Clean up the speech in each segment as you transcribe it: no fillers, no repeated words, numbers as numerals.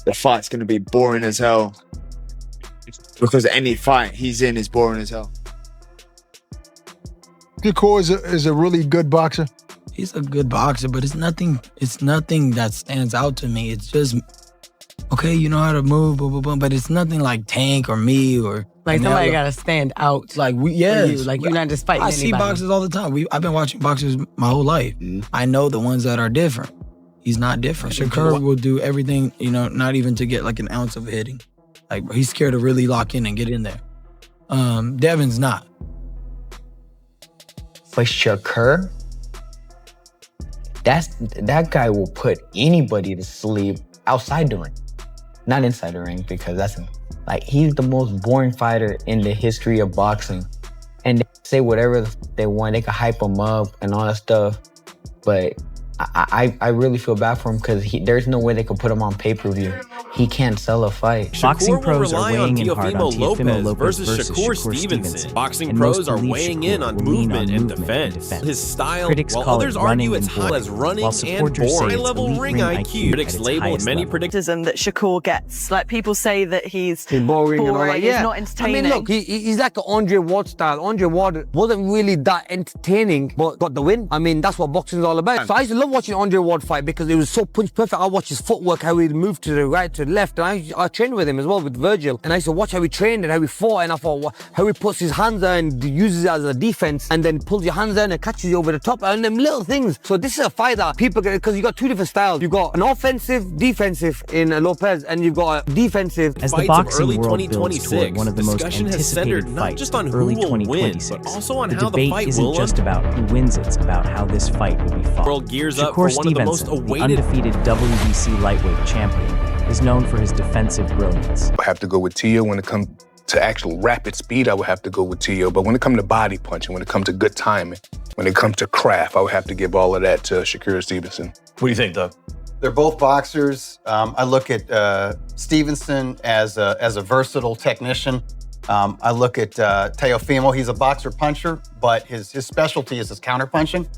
the fight's going to be boring as hell. Because any fight he's in is boring as hell. Shakur is a really good boxer. He's a good boxer, but it's nothing that stands out to me. It's just, okay, you know how to move, boom, boom, boom, but it's nothing like Tank or me or like somebody gotta stand out. Like like you're not just fighting I anybody. see boxers all the time. I've been watching boxers my whole life. I know the ones that are different. He's not different. Shakur will do everything, not even to get like an ounce of hitting. Like he's scared to really lock in and get in there. Devin's not. But Shakur, that guy will put anybody to sleep outside the ring, not inside the ring, because he's the most boring fighter in the history of boxing. And they say whatever they want, they can hype him up and all that stuff, but I really feel bad for him because there's no way they could put him on pay-per-view. He can't sell a fight. Boxing pros are weighing in hard on Teofimo Lopez versus Shakur Stevenson. Boxing pros are weighing in on movement and defense. His style, critics while call others it argue running it's and boring, as running while and supporters say boring. it's High-level elite ring IQ. Critics label many predictions that Shakur gets. Like people say that he's boring and all that. he's not entertaining. I mean, look, he's like an Andre Ward style. Andre Ward wasn't really that entertaining, but got the win. I mean, that's what boxing is all about. So I used to love watching Andre Ward fight because it was so punch perfect. I watched his footwork, how he moved to the right, to the left, and I trained with him as well, with Virgil. And I used to watch how he trained and how he fought, and I thought how he puts his hands there and uses it as a defense, and then pulls your hands down and catches you over the top, and them little things. So this is a fight that people get, because you got two different styles. You got an offensive, defensive in Lopez, and you've got a defensive. As the boxing world builds toward one of the most anticipated fights just on of who early will 2026, win, but also on the how the debate fight isn't will just about who wins, it's about how this fight will be fought. World gears up Shakur for one of the most Stevenson, the awaited undefeated WBC lightweight champion, is known for his defensive brilliance. I have to go with Teo. When it comes to actual rapid speed, I would have to go with Teo. But when it comes to body punching, when it comes to good timing, when it comes to craft, I would have to give all of that to Shakur Stevenson. What do you think, Doug? They're both boxers. I look at Stevenson as a versatile technician. I look at Teofimo. He's a boxer puncher, but his specialty is his counter punching.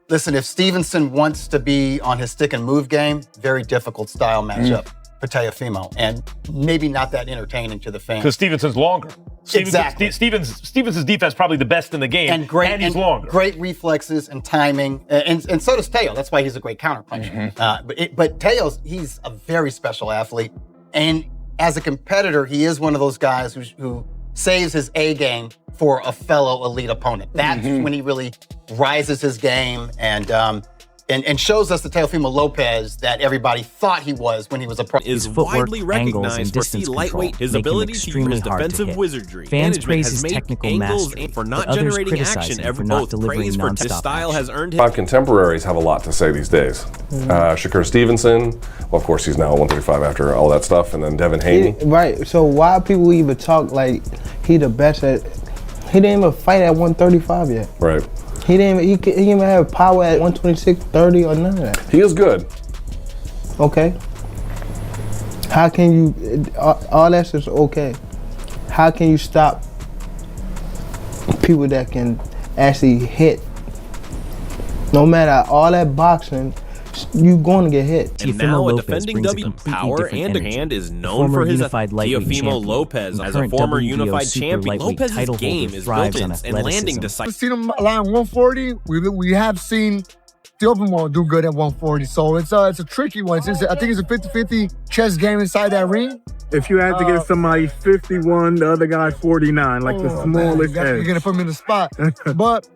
Listen, if Stevenson wants to be on his stick and move game, very difficult style matchup for Teofimo, and maybe not that entertaining to the fans. Because Stevenson's longer. Exactly. Stevenson's defense probably the best in the game, and he's longer. Great reflexes and timing, and so does Teo. That's why he's a great counter puncher. But Teo's, he's a very special athlete, and as a competitor, he is one of those guys who saves his A game for a fellow elite opponent. That's when he really rises his game and shows us the Teofimo Lopez that everybody thought he was when he was a pro. Is widely recognized for C lightweight, his ability to use defensive wizardry. Fans praise his made technical angles mastery, for not but others generating criticize action. him for not delivering Praise for his nonstop style has earned him. Our contemporaries have a lot to say these days. Shakur Stevenson, well, of course, he's now 135 after all that stuff, and then Devin Haney. Right. So why people even talk like he the best at? He didn't even fight at 135 yet. Right. He didn't even have power at 126, 30, or none of that. He is good. Okay. How can you, all that's just okay. How can you stop people that can actually hit? No matter all that boxing, you're going to get hit. And now a defending W power and a hand is known for his Teofimo Lopez as a former unified champion. Lopez's game is built in and landing decisive. We've seen him around 140. We have seen Teofimo do good at 140. So it's a tricky one. I think it's a 50-50 chess game inside that ring. If you had to get somebody 51, the other guy 49, like the smallest edge. You're gonna put him in the spot, but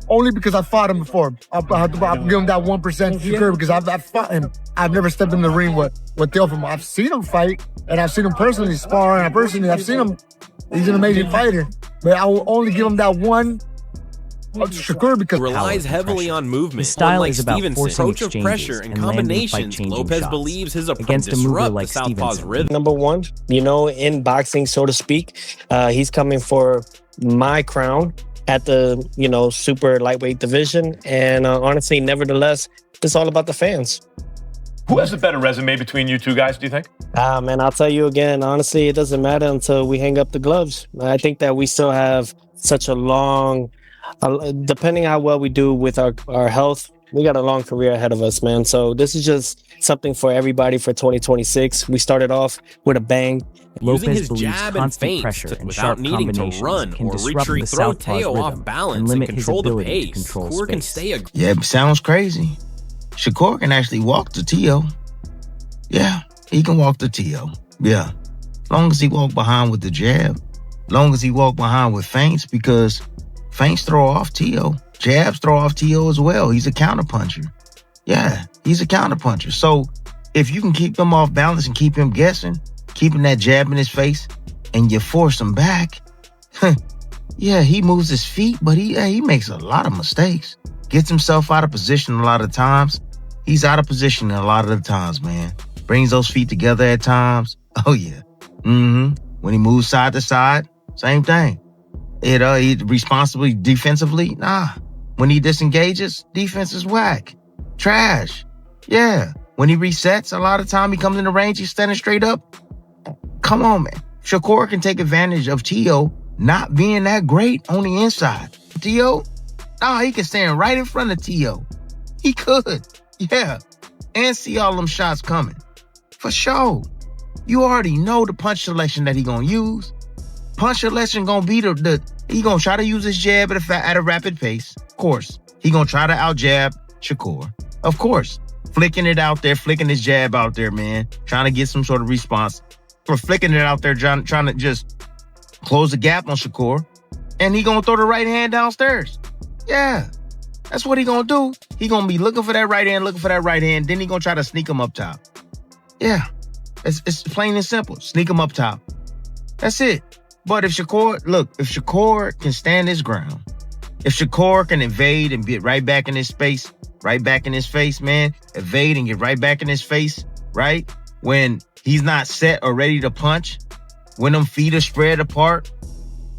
only because I fought him before. I'll give him that 1% Shakur because I've fought him. I've never stepped in the ring with Teofimo. I've seen him fight, and I've seen him personally spar, and I've seen him. He's an amazing fighter, but I will only give him that one Shakur because relies heavily on movement. His style is about Stevenson's forcing approach of exchanges pressure and and landing combinations. fight-changing Lopez shots. believes his approach Against a mover disrupt like the southpaw's Stevenson. rhythm. Number one, in boxing, so to speak, he's coming for my crown at the, super lightweight division. And honestly, nevertheless, it's all about the fans. Who has a better resume between you two guys, do you think? Man, I'll tell you again, honestly, it doesn't matter until we hang up the gloves. I think that we still have such a long, depending how well we do with our health, We got a long career ahead of us, man. So this is just something for everybody for 2026. We started off with a bang. Using Lopez his believes jab and constant feints pressure and without sharp needing to combinations run can or disrupt retreat, the throw southpaw's Teo rhythm off balance and and limit his control the ability to pace. control Shakur can space. stay aggressive. Yeah, it sounds crazy. Shakur can actually walk to Teo. Yeah, he can walk to Teo. Yeah, long as he walk behind with the jab, long as he walk behind with feints, because feints throw off Teo. Jabs throw off Teo as well. He's a counterpuncher. Yeah, he's a counterpuncher. So if you can keep him off balance and keep him guessing, keeping that jab in his face, and you force him back, yeah, he moves his feet, but he makes a lot of mistakes. Gets himself out of position a lot of times. He's out of position a lot of the times, man. Brings those feet together at times. Oh, yeah. When he moves side to side, same thing. He responsibly defensively, nah. When he disengages, defense is whack. Trash. Yeah. When he resets, a lot of time he comes in the range, he's standing straight up. Come on, man. Shakur can take advantage of Teo not being that great on the inside. Teo? Nah, he can stand right in front of Teo. He could. Yeah. And see all them shots coming. For sure. You already know the punch selection that he gonna use. Punch selection gonna be he gonna try to use his jab at a rapid pace. Of course. He gonna try to out-jab Shakur. Of course. Flicking it out there, flicking his jab out there, man. Trying to get some sort of response. For flicking it out there, trying to just close the gap on Shakur. And he gonna throw the right hand downstairs. Yeah. That's what he gonna do. He gonna be looking for that right hand, then he gonna try to sneak him up top. Yeah. It's plain and simple. Sneak him up top. That's it. But if Shakur can stand his ground, if Shakur can evade and get right back in his space, right back in his face, man, evade and get right back in his face, right? When he's not set or ready to punch, when them feet are spread apart,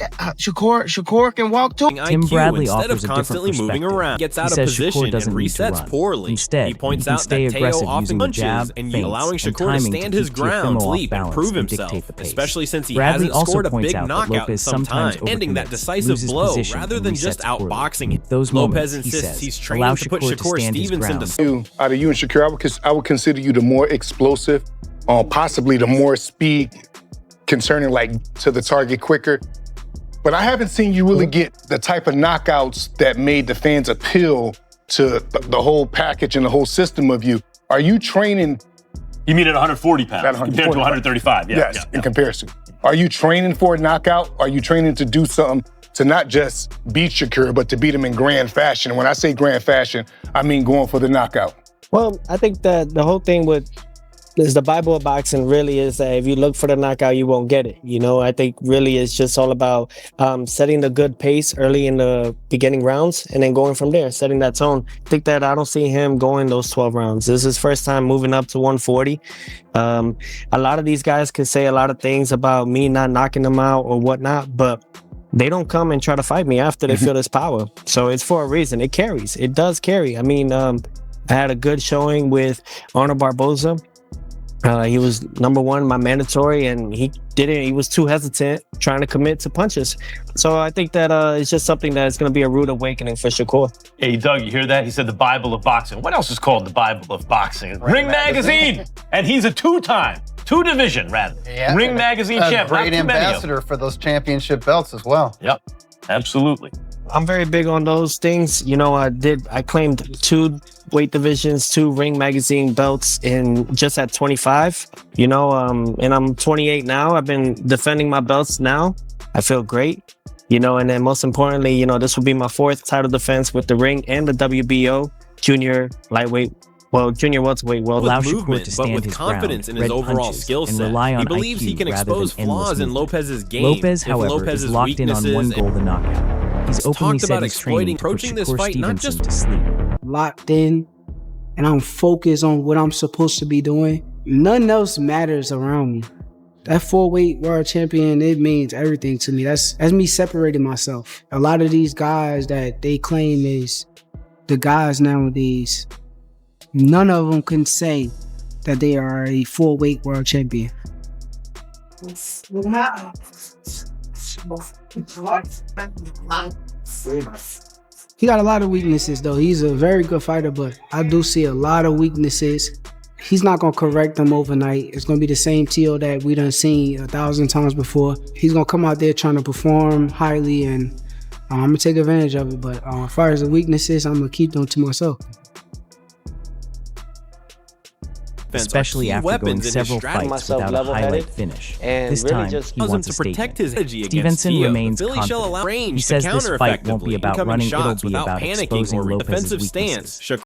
Shakur can walk too. Tim Bradley instead offers of a different constantly moving perspective. around, gets He out of says position Shakur and doesn't need to resets run. poorly. Instead, he points can out stay that Teo aggressive often using the punches jab, and feints, allowing and Shakur to timing stand to his keep ground, Teofimo off leap, and balance prove and himself, dictate the pace. especially since he Bradley hasn't also scored a points big out that knockout in Lopez some time, sometimes ending that overcommits, decisive loses blow position, rather and than just resets poorly. outboxing him. Those Lopez moments, he insists says, he's allow training to put Shakur to Shakur stand his Stevenson ground. to Out of you and Shakur, I would consider you the more explosive, possibly the more speed concerning like to the target quicker. But I haven't seen you really get the type of knockouts that made the fans appeal to the whole package and the whole system of you. Are you training? You mean at 140 pounds At 140 compared to 135? Yeah. Yes, in comparison. Are you training for a knockout? Are you training to do something to not just beat Shakur, but to beat him in grand fashion? When I say grand fashion, I mean going for the knockout. Well, I think that the whole thing with is the Bible of boxing really is that if you look for the knockout, you won't get it. You know, I think really it's just all about setting the good pace early in the beginning rounds and then going from there, setting that tone. I think that I don't see him going those 12 rounds. This is his first time moving up to 140. A lot of these guys can say a lot of things about me not knocking them out or whatnot, but they don't come and try to fight me after they feel this power. So it's for a reason. It carries. It does carry. I mean, I had a good showing with Arnold Barboza. He was number one, my mandatory, and he was too hesitant trying to commit to punches. So I think that it's just something that's going to be a rude awakening for Shakur. Hey, Doug, you hear that? He said the Bible of boxing. What else is called the Bible of boxing? Ring Magazine. And he's a two-division, Ring Magazine champ. Great Not too many of them. ambassador for those championship belts as well. Yep, absolutely. I'm very big on those things. You know, I claimed 2 weight divisions, 2 Ring Magazine belts just at 25, you know, and I'm 28 now. I've been defending my belts now. I feel great, you know, and then most importantly, you know, this will be my 4th title defense with the Ring and the WBO junior lightweight. Well, junior welterweight world. With movement, but with confidence in his overall skill set. He believes he can expose flaws in Lopez's game. Lopez, however, is locked in on one goal, the knockout. He's openly talked about said he's training to put approaching this Shakur fight not Stevenson just to sleep. Locked in, and I'm focused on what I'm supposed to be doing. Nothing else matters around me. That 4-weight world champion, it means everything to me. That's me separating myself. A lot of these guys that they claim is the guys nowadays, none of them can say that they are a 4-weight world champion. He got a lot of weaknesses, though. He's a very good fighter, but I do see a lot of weaknesses. He's not going to correct them overnight. It's going to be the same Tio that we done seen 1,000 times before. He's going to come out there trying to perform highly, and I'm going to take advantage of it. But as far as the weaknesses, I'm going to keep them to myself. Especially after going several fights without a highlight finish. This time, he wants a statement. Stevenson remains confident. He says this fight won't be about running, it'll be about exposing Lopez's weaknesses.